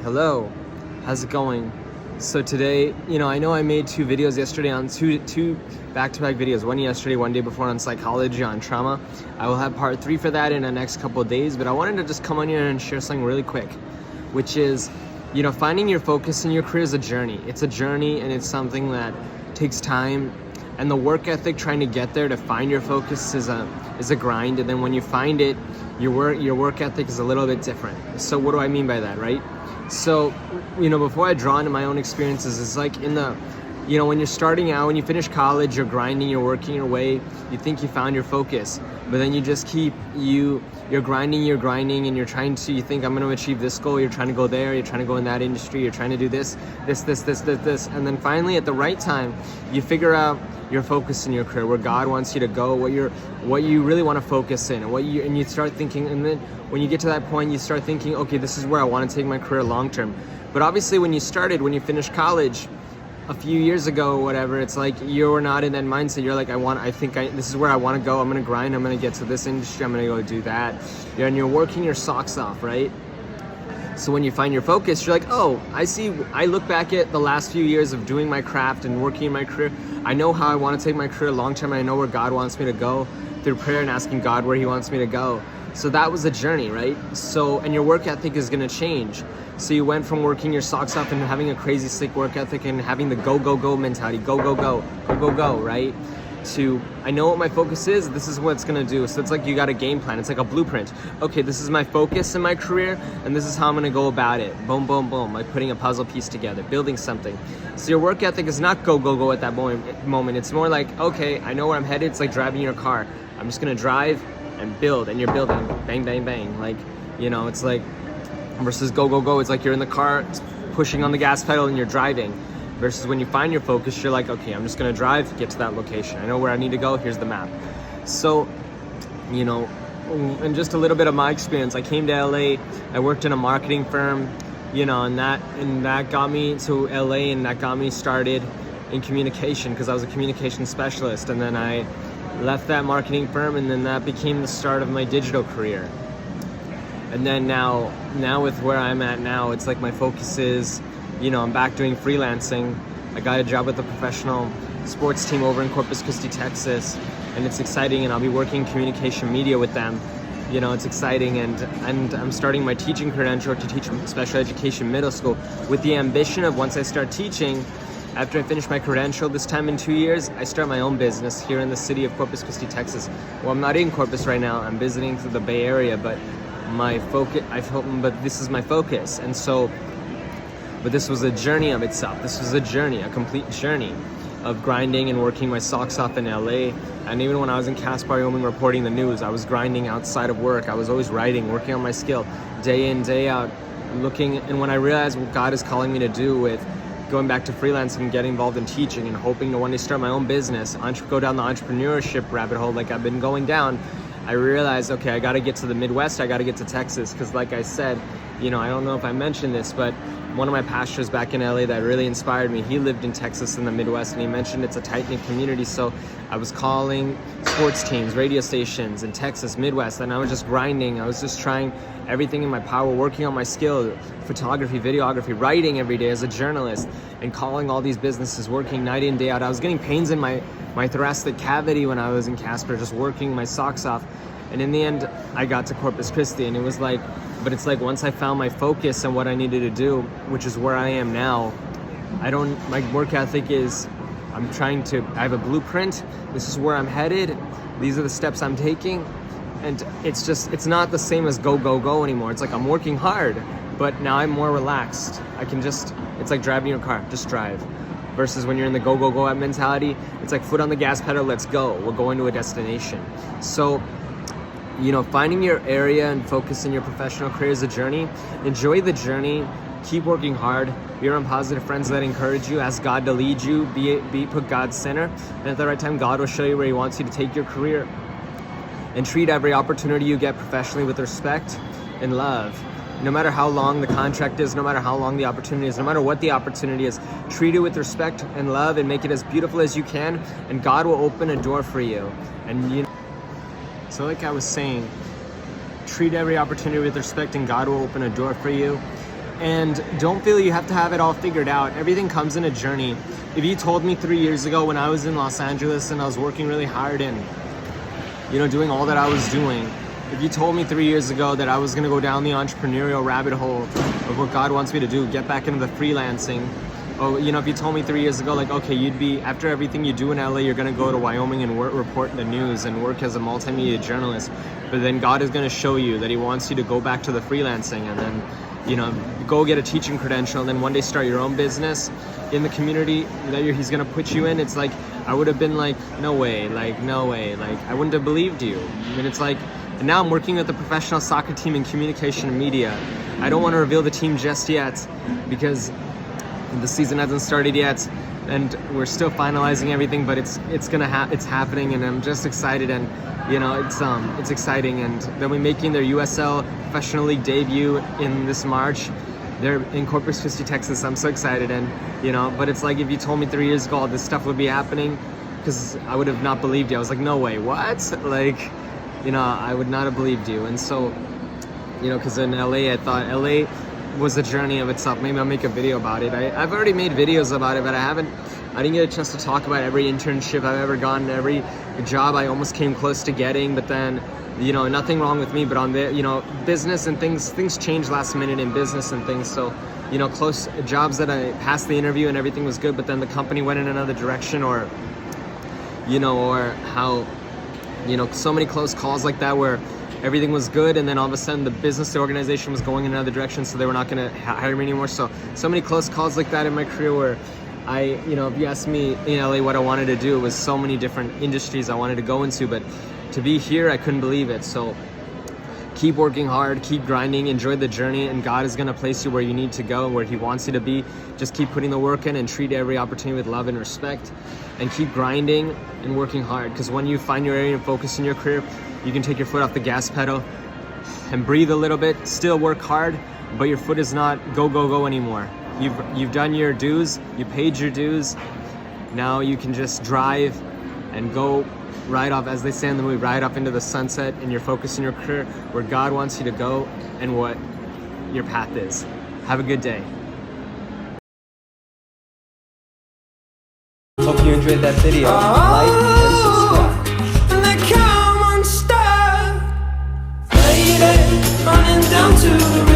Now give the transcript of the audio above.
Hello, how's it going? So today, I know I made two videos yesterday on two back-to-back videos, one yesterday, one day before on psychology, on trauma. I will have part 3 for that in the next couple of days, but I wanted to just come on here and share something really quick, which is, finding your focus in your career is a journey. It's a journey and it's something that takes time, and the work ethic trying to get there to find your focus is a grind, and then when you find it, your work ethic is a little bit different. So what do I mean by that, right? So, before I draw into my own experiences, it's like when you're starting out, when you finish college, you're grinding, you're working your way, you think you found your focus, but then you just you're grinding, and you think I'm going to achieve this goal, you're trying to go there, you're trying to go in that industry, you're trying to do this, and then finally at the right time, you figure out your focus in your career, where God wants you to go, what you really want to focus in, and you start thinking, and then when you get to that point, you start thinking, okay, this is where I want to take my career long term. But obviously when you finished college a few years ago or whatever, it's like you're not in that mindset. You're like, this is where I want to go. I'm going to grind. I'm going to get to this industry. I'm going to go do that. And you're working your socks off, right? So when you find your focus, you're like, oh, I look back at the last few years of doing my craft and working in my career. I know how I want to take my career long term. I know where God wants me to go through prayer and asking God where he wants me to go. So that was a journey, right? And your work ethic is going to change. So you went from working your socks off and having a crazy slick work ethic and having the go mentality, go, right? To, I know what my focus is, this is what it's going to do. So it's like you got a game plan. It's like a blueprint. Okay, this is my focus in my career, and this is how I'm going to go about it. Boom, boom, boom, like putting a puzzle piece together, building something. So your work ethic is not go at that moment. It's more like, okay, I know where I'm headed. It's like driving your car. I'm just going to drive and build, and you're building, bang, bang, bang. Like, it's like, versus go. It's like you're in the car pushing on the gas pedal and you're driving. Versus when you find your focus, you're like, okay, I'm just gonna drive, get to that location. I know where I need to go, here's the map. So, and just a little bit of my experience, I came to LA, I worked in a marketing firm, and that got me to LA, and that got me started in communication, because I was a communication specialist. And then I left that marketing firm, and then that became the start of my digital career. And then now with where I'm at now, it's like my focus is, I'm back doing freelancing. I got a job with a professional sports team over in Corpus Christi, Texas, and it's exciting, and I'll be working communication media with them. It's exciting, and I'm starting my teaching credential to teach special education middle school with the ambition of, once I start teaching, after I finish my credential, this time in 2 years, I start my own business here in the city of Corpus Christi, Texas. Well, I'm not in Corpus right now. I'm visiting through the Bay Area, but this is my focus. And so, but this was a journey of itself. This was a complete journey of grinding and working my socks off in LA. And even when I was in Casper, Wyoming, reporting the news, I was grinding outside of work. I was always writing, working on my skill, day in, day out, looking. And when I realized what God is calling me to do with going back to freelancing and getting involved in teaching and hoping to one day start my own business, go down the entrepreneurship rabbit hole like I've been going down, I realized, okay, I got to get to the Midwest, I got to get to Texas, because like I said, I don't know if I mentioned this, but one of my pastors back in LA that really inspired me, he lived in Texas in the Midwest, and he mentioned it's a tight-knit community. So I was calling sports teams, radio stations in Texas, Midwest, and I was just grinding. I was just trying everything in my power, working on my skill, photography, videography, writing every day as a journalist, and calling all these businesses, working night in, day out. I was getting pains in my thoracic cavity when I was in Casper, just working my socks off. And in the end, I got to Corpus Christi, and it's like once I found my focus and what I needed to do, which is where I am now, my work ethic is, I have a blueprint, this is where I'm headed, these are the steps I'm taking, and it's not the same as go anymore. It's like I'm working hard, but now I'm more relaxed. It's like driving your car, just drive. Versus when you're in the go mentality, it's like foot on the gas pedal, let's go, we're going to a destination. So, finding your area and focus in your professional career is a journey. Enjoy the journey. Keep working hard. Be around positive friends that encourage you. Ask God to lead you. Put God center. And at the right time, God will show you where he wants you to take your career. And treat every opportunity you get professionally with respect and love. No matter how long the contract is, no matter how long the opportunity is, no matter what the opportunity is, treat it with respect and love, and make it as beautiful as you can, and God will open a door for you. And so like I was saying, treat every opportunity with respect, and God will open a door for you. And don't feel you have to have it all figured out. Everything comes in a journey. If you told me 3 years ago when I was in Los Angeles and I was working really hard and, you know, doing all that I was doing, if you told me 3 years ago that I was gonna go down the entrepreneurial rabbit hole of what God wants me to do, get back into the freelancing, or, you know, if you told me 3 years ago, like, okay, you'd be, after everything you do in LA, you're gonna go to Wyoming and report the news and work as a multimedia journalist, but then God is gonna show you that he wants you to go back to the freelancing and then, you know, go get a teaching credential and then one day start your own business in the community that he's gonna put you in. It's like, I would have been like, no way, like I wouldn't have believed you. I mean, it's like, and now I'm working with a professional soccer team in communication and media. I don't want to reveal the team just yet because the season hasn't started yet and we're still finalizing everything, but it's happening and I'm just excited, and you know, it's exciting. And they'll be making their USL Professional League debut in this March. They're in Corpus Christi, Texas. I'm so excited. And you know, but it's like, if you told me 3 years ago all this stuff would be happening, because I would have not believed you. I was like, no way, what? Like, you know, I would not have believed you. And so, you know, because in LA, I thought LA was a journey of itself. Maybe I'll make a video about it. I've already made videos about it, but I didn't get a chance to talk about every internship I've ever gotten, every job I almost came close to getting, but then, you know, nothing wrong with me, but on the, you know, business and things change last minute in business and things. So, you know, close jobs that I passed the interview and everything was good, but then the company went in another direction, or, you know, or how, you know, so many close calls like that where everything was good and then all of a sudden the business, the organization was going in another direction, so they were not going to hire me anymore. So many close calls like that in my career where I, you know, if you asked me in LA what I wanted to do, it was so many different industries I wanted to go into, but to be here, I couldn't believe it. So keep working hard, keep grinding, enjoy the journey, and God is going to place you where you need to go and where he wants you to be. Just keep putting the work in and treat every opportunity with love and respect, and keep grinding and working hard, because when you find your area and focus in your career, you can take your foot off the gas pedal and breathe a little bit, still work hard, but your foot is not go anymore. You've done your dues, you paid your dues. Now you can just drive and go right off, as they say in the movie, right off into the sunset, and you're focused in your career where God wants you to go and what your path is. Have a good day. Hope you enjoyed that video. Like and subscribe. And they come unstuck, faded, running down to the